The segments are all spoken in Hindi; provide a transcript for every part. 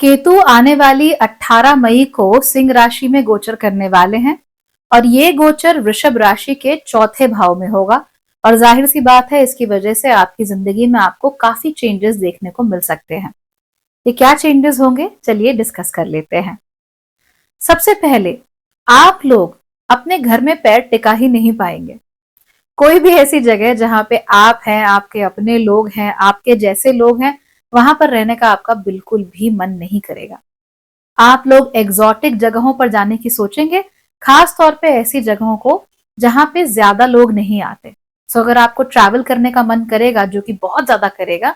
केतु आने वाली 18 मई को सिंह राशि में गोचर करने वाले हैं और ये गोचर वृषभ राशि के चौथे भाव में होगा। और जाहिर सी बात है, इसकी वजह से आपकी जिंदगी में आपको काफी चेंजेस देखने को मिल सकते हैं। ये क्या चेंजेस होंगे, चलिए डिस्कस कर लेते हैं। सबसे पहले, आप लोग अपने घर में पैर टिका ही नहीं पाएंगे। कोई भी ऐसी जगह जहां पे आप हैं, आपके अपने लोग हैं, आपके जैसे लोग हैं, वहां पर रहने का आपका बिल्कुल भी मन नहीं करेगा। आप लोग एग्जॉटिक जगहों पर जाने की सोचेंगे, खास तौर पे ऐसी जगहों को जहां पे ज्यादा लोग नहीं आते। सो अगर आपको ट्रैवल करने का मन करेगा, जो कि बहुत ज्यादा करेगा,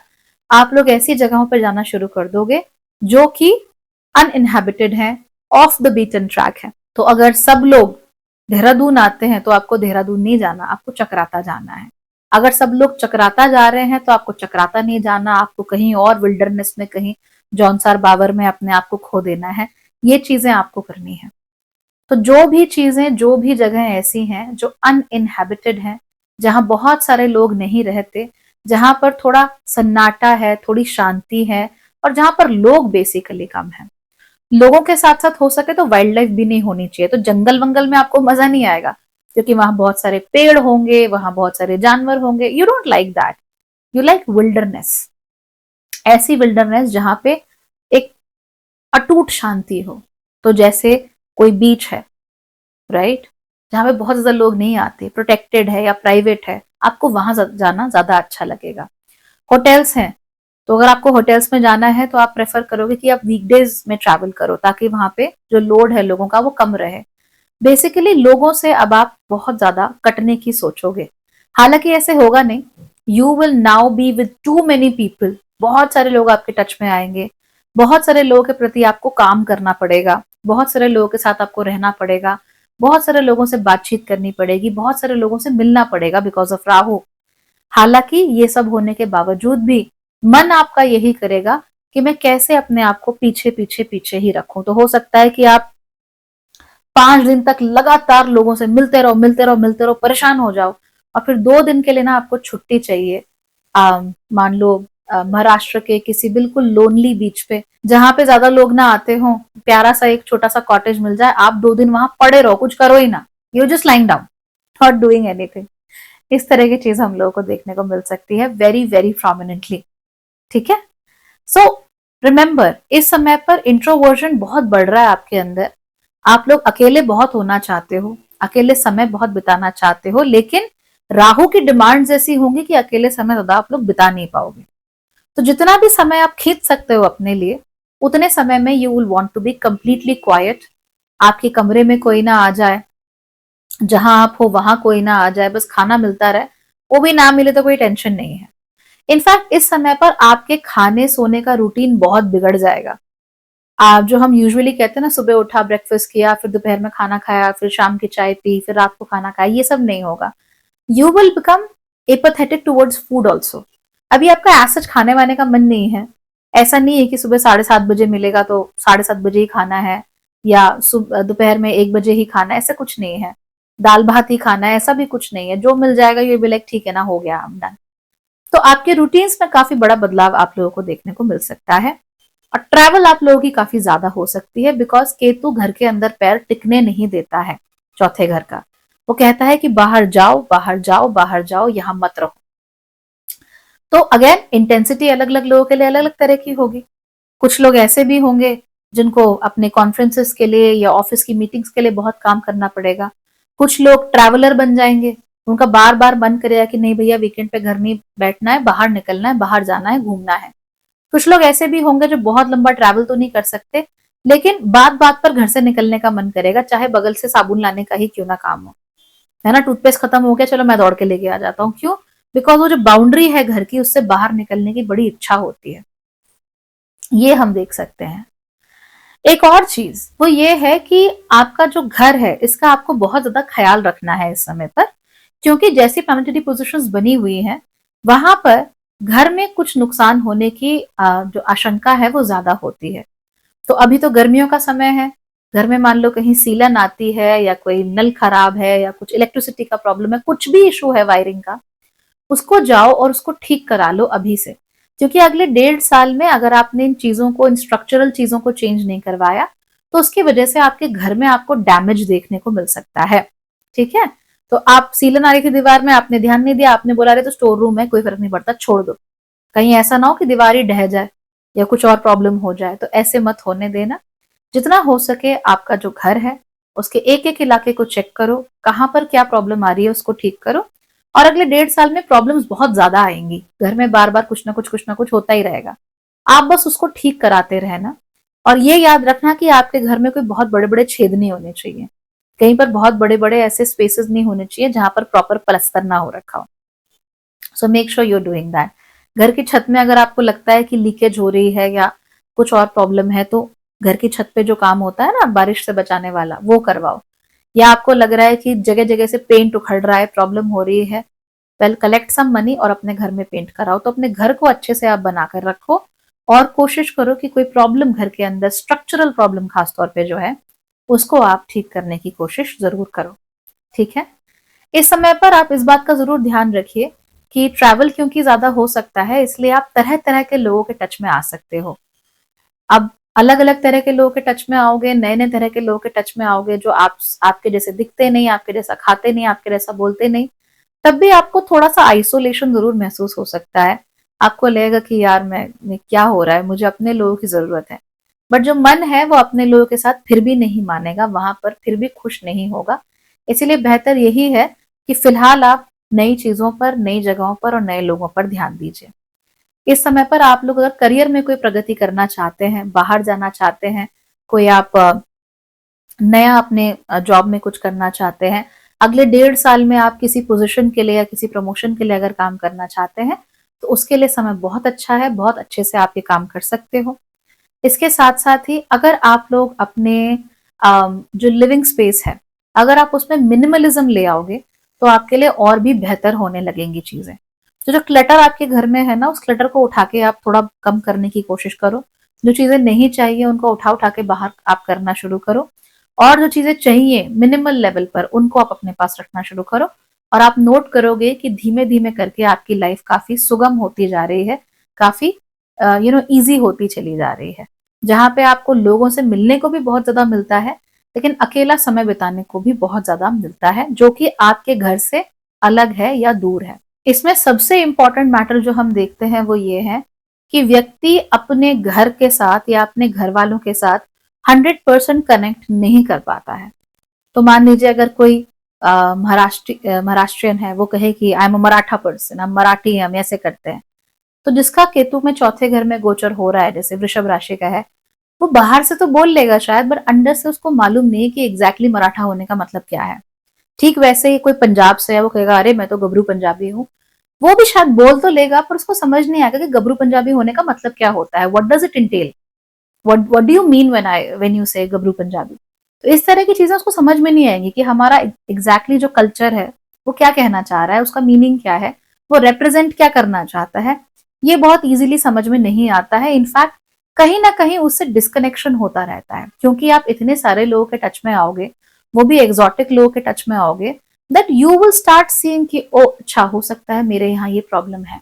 आप लोग ऐसी जगहों पर जाना शुरू कर दोगे जो कि अनइनहेबिटेड है, ऑफ द बीटन ट्रैक है। तो अगर सब लोग देहरादून आते हैं तो आपको देहरादून नहीं जाना, आपको चक्राता जाना है। अगर सब लोग चक्राता जा रहे हैं तो आपको चक्राता नहीं जाना, आपको कहीं और विल्डरनेस में, कहीं जौनसार बावर में अपने आप को खो देना है। ये चीजें आपको करनी है। तो जो भी चीजें, जो भी जगह ऐसी हैं जो अनइनहेबिटेड हैं, जहां बहुत सारे लोग नहीं रहते, जहां पर थोड़ा सन्नाटा है, थोड़ी शांति है, और जहां पर लोग बेसिकली कम है। लोगों के साथ साथ हो सके तो वाइल्ड लाइफ भी नहीं होनी चाहिए। तो जंगल वंगल में आपको मजा नहीं आएगा, क्योंकि वहां बहुत सारे पेड़ होंगे, वहां बहुत सारे जानवर होंगे। You don't like that, you like wilderness. ऐसी विल्डरनेस जहां पे एक अटूट शांति हो। तो जैसे कोई बीच है, राइट, जहां पे बहुत ज्यादा लोग नहीं आते, प्रोटेक्टेड है या प्राइवेट है, आपको वहां जाना ज्यादा अच्छा लगेगा। होटल्स हैं, तो अगर आपको होटल्स में जाना है तो आप प्रेफर करोगे कि आप वीकडेज में ट्रैवल करो, ताकि वहां पे जो लोड है लोगों का वो कम रहे। बेसिकली लोगों से अब आप बहुत ज्यादा कटने की सोचोगे। हालांकि ऐसे होगा नहीं। You will now be with two many people. बहुत सारे लोग आपके टच में आएंगे, बहुत सारे लोगों के प्रति आपको काम करना पड़ेगा, बहुत सारे लोगों के साथ आपको रहना पड़ेगा, बहुत सारे लोगों से बातचीत करनी पड़ेगी, बहुत सारे लोगों से मिलना पड़ेगा बिकॉज ऑफ राहु। हालांकि ये सब होने के बावजूद भी मन आपका यही करेगा कि मैं कैसे अपने आप को पीछे पीछे पीछे ही रखूं। तो हो सकता है कि आप 5 दिन तक लगातार लोगों से मिलते रहो, मिलते रहो, मिलते रहो, परेशान हो जाओ, और फिर 2 दिन के लिए ना आपको छुट्टी चाहिए। मान लो महाराष्ट्र के किसी बिल्कुल लोनली बीच पे, जहां पे ज्यादा लोग ना आते हो, प्यारा सा एक छोटा सा कॉटेज मिल जाए, आप 2 दिन वहां पड़े रहो, कुछ करो ही ना, you just lying down, not doing anything. इस तरह की चीज हम लोगों को देखने को मिल सकती है वेरी वेरी प्रोमिनेंटली। ठीक है। सो रिमेंबर, इस समय पर इंट्रोवर्जन बहुत बढ़ रहा है आपके अंदर। आप लोग अकेले बहुत होना चाहते हो, अकेले समय बहुत बिताना चाहते हो, लेकिन राहु की डिमांड्स ऐसी होंगी कि अकेले समय ज्यादा आप लोग बिता नहीं पाओगे। तो जितना भी समय आप खींच सकते हो अपने लिए, उतने समय में you will want to be completely quiet. आपके कमरे में कोई ना आ जाए, जहां आप हो वहां कोई ना आ जाए, बस खाना मिलता रहे, वो भी ना मिले तो कोई टेंशन नहीं है। इनफैक्ट इस समय पर आपके खाने सोने का रूटीन बहुत बिगड़ जाएगा। आप जो हम यूजुअली कहते हैं ना, सुबह उठा, ब्रेकफास्ट किया, फिर दोपहर में खाना खाया, फिर शाम की चाय पी, फिर रात को खाना खाया, ये सब नहीं होगा। You will become apathetic towards food also. अभी आपका एज सच खाने वाने का मन नहीं है। ऐसा नहीं है कि सुबह 7:30 बजे मिलेगा तो 7:30 बजे ही खाना है, या दोपहर में 1 बजे ही खाना है, ऐसा कुछ नहीं है। दाल भात ही खाना है, ऐसा भी कुछ नहीं है। जो मिल जाएगा ये भी लाइक ठीक है ना, हो गया, हम डन। तो आपके रूटीन्स में काफी बड़ा बदलाव आप लोगों को देखने को मिल सकता है। और ट्रैवल आप लोगों की काफी ज्यादा हो सकती है, बिकॉज केतु घर के अंदर पैर टिकने नहीं देता है, चौथे घर का। वो कहता है कि बाहर जाओ, बाहर जाओ, बाहर जाओ, यहां मत रहो। तो अगेन इंटेंसिटी अलग अलग लोगों के लिए अलग अलग तरह की होगी। कुछ लोग ऐसे भी होंगे जिनको अपने कॉन्फ्रेंसेस के लिए या ऑफिस की मीटिंग्स के लिए बहुत काम करना पड़ेगा। कुछ लोग ट्रैवलर बन जाएंगे, उनका बार बार मन करेगा कि नहीं भैया, वीकेंड पे घर नहीं बैठना है, बाहर निकलना है, बाहर जाना है, घूमना है। कुछ लोग ऐसे भी होंगे जो बहुत लंबा ट्रैवल तो नहीं कर सकते, लेकिन बात बात पर घर से निकलने का मन करेगा, चाहे बगल से साबुन लाने का ही क्यों ना काम हो, है ना। टूथपेस्ट खत्म हो गया, चलो मैं दौड़ के लेके आ जाता हूँ। क्यों? बिकॉज वो जो बाउंड्री है घर की, उससे बाहर निकलने की बड़ी इच्छा होती है। ये हम देख सकते हैं। एक और चीज वो ये है कि आपका जो घर है, इसका आपको बहुत ज्यादा ख्याल रखना है इस समय पर, क्योंकि जैसी प्लैनेटरी पोजीशंस बनी हुई हैं, वहां पर घर में कुछ नुकसान होने की जो आशंका है वो ज्यादा होती है। तो अभी तो गर्मियों का समय है, घर में मान लो कहीं सीलन आती है, या कोई नल खराब है, या कुछ इलेक्ट्रिसिटी का प्रॉब्लम है, कुछ भी इशू है वायरिंग का, उसको जाओ और उसको ठीक करा लो अभी से। क्योंकि अगले 1.5 साल में अगर आपने इन चीजों को, इन स्ट्रक्चरल चीजों को चेंज नहीं करवाया, तो उसकी वजह से आपके घर में आपको डैमेज देखने को मिल सकता है। ठीक है, तो आप सीलन आ रही थी दीवार में, आपने ध्यान नहीं दिया, आपने बोला अरे तो स्टोर रूम है, कोई फर्क नहीं पड़ता, छोड़ दो। कहीं ऐसा ना हो कि दीवार ही ढह जाए या कुछ और प्रॉब्लम हो जाए, तो ऐसे मत होने देना। जितना हो सके आपका जो घर है उसके एक एक इलाके को चेक करो, कहाँ पर क्या प्रॉब्लम आ रही है उसको ठीक करो। और अगले 1.5 साल में प्रॉब्लम्स बहुत ज्यादा आएंगी, घर में बार बार कुछ ना कुछ होता ही रहेगा। आप बस उसको ठीक कराते रहना। और ये याद रखना कि आपके घर में कोई बहुत बड़े बड़े छेद नहीं होने चाहिए, कहीं पर बहुत बड़े बड़े ऐसे स्पेसेस नहीं होने चाहिए जहां पर प्रॉपर प्लास्टर ना हो रखा हो। So make sure you are doing that. घर की छत में अगर आपको लगता है कि लीकेज हो रही है या कुछ और प्रॉब्लम है, तो घर की छत पे जो काम होता है ना बारिश से बचाने वाला, वो करवाओ। या आपको लग रहा है कि जगह जगह से पेंट उखड़ रहा है, प्रॉब्लम हो रही है, वेल कलेक्ट सम मनी और अपने घर में पेंट कराओ। तो अपने घर को अच्छे से आप बनाकर रखो और कोशिश करो कि कोई प्रॉब्लम घर के अंदर, स्ट्रक्चरल प्रॉब्लम खासतौर पे जो है, उसको आप ठीक करने की कोशिश जरूर करो। ठीक है, इस समय पर आप इस बात का जरूर ध्यान रखिए कि ट्रैवल क्योंकि ज्यादा हो सकता है, इसलिए आप तरह तरह के लोगों के टच में आ सकते हो। अब अलग अलग तरह के लोगों के टच में आओगे, नए नए तरह के लोगों के टच में आओगे जो आपके जैसे दिखते नहीं, आपके जैसा खाते नहीं, आपके जैसा बोलते नहीं, तब भी आपको थोड़ा सा आइसोलेशन जरूर महसूस हो सकता है। आपको लगेगा कि यार मैं क्या हो रहा है, मुझे अपने लोगों की जरूरत है। बट जो मन है वो अपने लोगों के साथ फिर भी नहीं मानेगा, वहां पर फिर भी खुश नहीं होगा। इसीलिए बेहतर यही है कि फिलहाल आप नई चीजों पर, नई जगहों पर और नए लोगों पर ध्यान दीजिए। इस समय पर आप लोग अगर करियर में कोई प्रगति करना चाहते हैं, बाहर जाना चाहते हैं, कोई आप नया अपने जॉब में कुछ करना चाहते हैं, अगले 1.5 साल में आप किसी पोजीशन के लिए या किसी प्रमोशन के लिए अगर काम करना चाहते हैं, तो उसके लिए समय बहुत अच्छा है, बहुत अच्छे से आप ये काम कर सकते हो। इसके साथ साथ ही अगर आप लोग अपने जो लिविंग स्पेस है, अगर आप उसमें मिनिमलिज्म ले आओगे, तो आपके लिए और भी बेहतर होने लगेंगी चीजें। तो जो क्लटर आपके घर में है ना, उस क्लटर को उठा के आप थोड़ा कम करने की कोशिश करो। जो चीजें नहीं चाहिए उनको उठा उठा के बाहर आप करना शुरू करो, और जो चीजें चाहिए मिनिमल लेवल पर उनको आप अपने पास रखना शुरू करो। और आप नोट करोगे कि धीमे धीमे करके आपकी लाइफ काफी सुगम होती जा रही है, काफी इजी होती चली जा रही है। जहां पे आपको लोगों से मिलने को भी बहुत ज्यादा मिलता है, लेकिन अकेला समय बिताने को भी बहुत ज्यादा मिलता है, जो कि आपके घर से अलग है या दूर है। इसमें सबसे इंपॉर्टेंट मैटर जो हम देखते हैं वो ये है कि व्यक्ति अपने घर के साथ या अपने घर वालों के साथ 100% कनेक्ट नहीं कर पाता है। तो मान लीजिए अगर कोई महाराष्ट्रियन है, वो कहे कि I am a Maratha person, हम मराठी हैं, हम ऐसे करते हैं। तो जिसका केतु में चौथे घर में गोचर हो रहा है, जैसे वृषभ राशि का है, वो बाहर से तो बोल लेगा शायद, बट अंदर से उसको मालूम नहीं कि एग्जैक्टली मराठा होने का मतलब क्या है। ठीक वैसे ही कोई पंजाब से है, वो कहेगा अरे मैं तो गबरू पंजाबी हूँ। वो भी शायद बोल तो लेगा, पर उसको समझ नहीं आएगा कि गबरू पंजाबी होने का मतलब क्या होता है, what does it Intel, what do you mean when you से गबरू पंजाबी। तो इस तरह की चीजें उसको समझ में नहीं आएंगी कि हमारा एग्जैक्टली जो कल्चर है वो क्या कहना चाह रहा है, उसका मीनिंग क्या है, वो रिप्रेजेंट क्या करना चाहता है। ये बहुत इजीली समझ में नहीं आता है। इनफैक्ट कहीं ना कहीं उससे डिस्कनेक्शन होता रहता है, क्योंकि आप इतने सारे लोगों के टच में आओगे, वो भी एग्जॉटिक लोगों के टच में आओगे, that you will start seeing कि ओ अच्छा, हो सकता है मेरे यहाँ ये प्रॉब्लम है,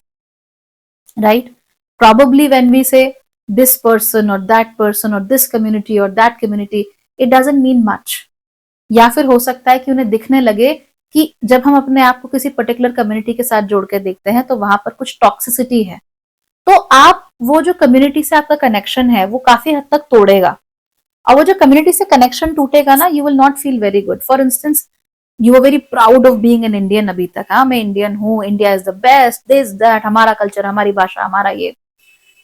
right. Probably when we say this person or this community or that community, it doesn't mean much. या फिर हो सकता है कि उन्हें दिखने लगे कि जब हम अपने आप को किसी पर्टिकुलर कम्युनिटी के साथ जोड़ के देखते हैं तो वहां पर कुछ टॉक्सिसिटी है, तो आप वो जो कम्युनिटी से आपका कनेक्शन है वो काफी हद तक तोड़ेगा। और वो जो कम्युनिटी से कनेक्शन टूटेगा ना, you will not feel very good. For instance, you are very proud of being an Indian अभी तक, हाँ मैं इंडियन हूँ, India is the best, this that, हमारा कल्चर, हमारी भाषा, हमारा ये।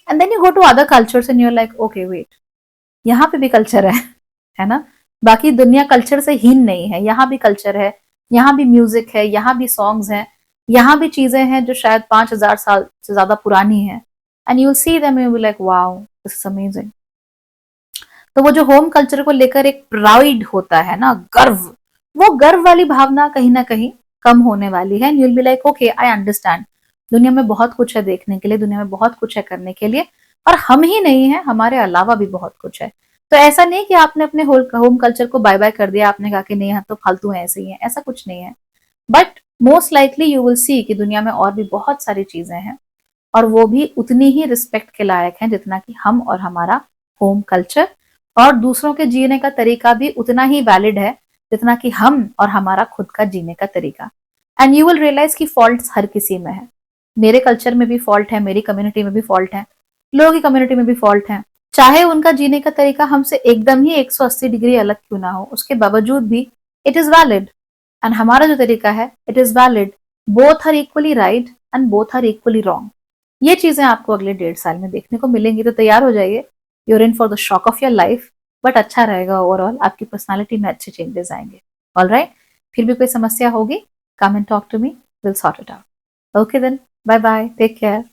And then you go to other cultures and your like okay wait, यहाँ पे भी कल्चर है ना। बाकी दुनिया कल्चर से हीन नहीं है, यहाँ भी कल्चर है, यहाँ भी म्यूजिक है, यहाँ भी सॉन्ग्स हैं, यहाँ भी चीजें हैं जो शायद 5,000 साल से ज्यादा पुरानी है। And you see them, you will like wow, this is amazing. तो वो जो होम कल्चर को लेकर एक प्राइड होता है ना, गर्व, वो गर्व वाली भावना कहीं ना कहीं कम होने वाली है। You'll be like okay, I understand, दुनिया में बहुत कुछ है देखने के लिए, दुनिया में बहुत कुछ है करने के लिए, और हम ही नहीं है, हमारे अलावा भी बहुत कुछ है। तो ऐसा नहीं कि आपने अपने होम कल्चर को बाय बाय कर दिया, आपने कहा कि नहीं यहाँ तो फालतू है, ऐसे ही है, ऐसा कुछ नहीं है। But most likely you will see कि दुनिया में और भी बहुत सारी चीजें हैं, और वो भी उतनी ही रिस्पेक्ट के लायक हैं जितना कि हम और हमारा होम कल्चर, और दूसरों के जीने का तरीका भी उतना ही वैलिड है जितना कि हम और हमारा खुद का जीने का तरीका। एंड यू विल रियलाइज कि फॉल्ट्स हर किसी में है। मेरे कल्चर में भी फॉल्ट है, मेरी कम्युनिटी में भी फॉल्ट है, लोगों की कम्युनिटी में भी फॉल्ट है। चाहे उनका जीने का तरीका हमसे एकदम ही 180 डिग्री अलग क्यों ना हो, उसके बावजूद भी इट इज वैलिड। एंड हमारा जो तरीका है it is valid. Both are equally right and both are equally wrong. ये चीजें आपको अगले 1.5 साल में देखने को मिलेंगी, तो तैयार हो जाइए। You're in for the shock of your life, but अच्छा रहेगा ओवरऑल, आपकी पर्सनालिटी में अच्छे चेंजेस आएंगे। ऑल राइट, फिर भी कोई समस्या होगी, come and talk to me, will sort it out. Okay then, bye bye, take care.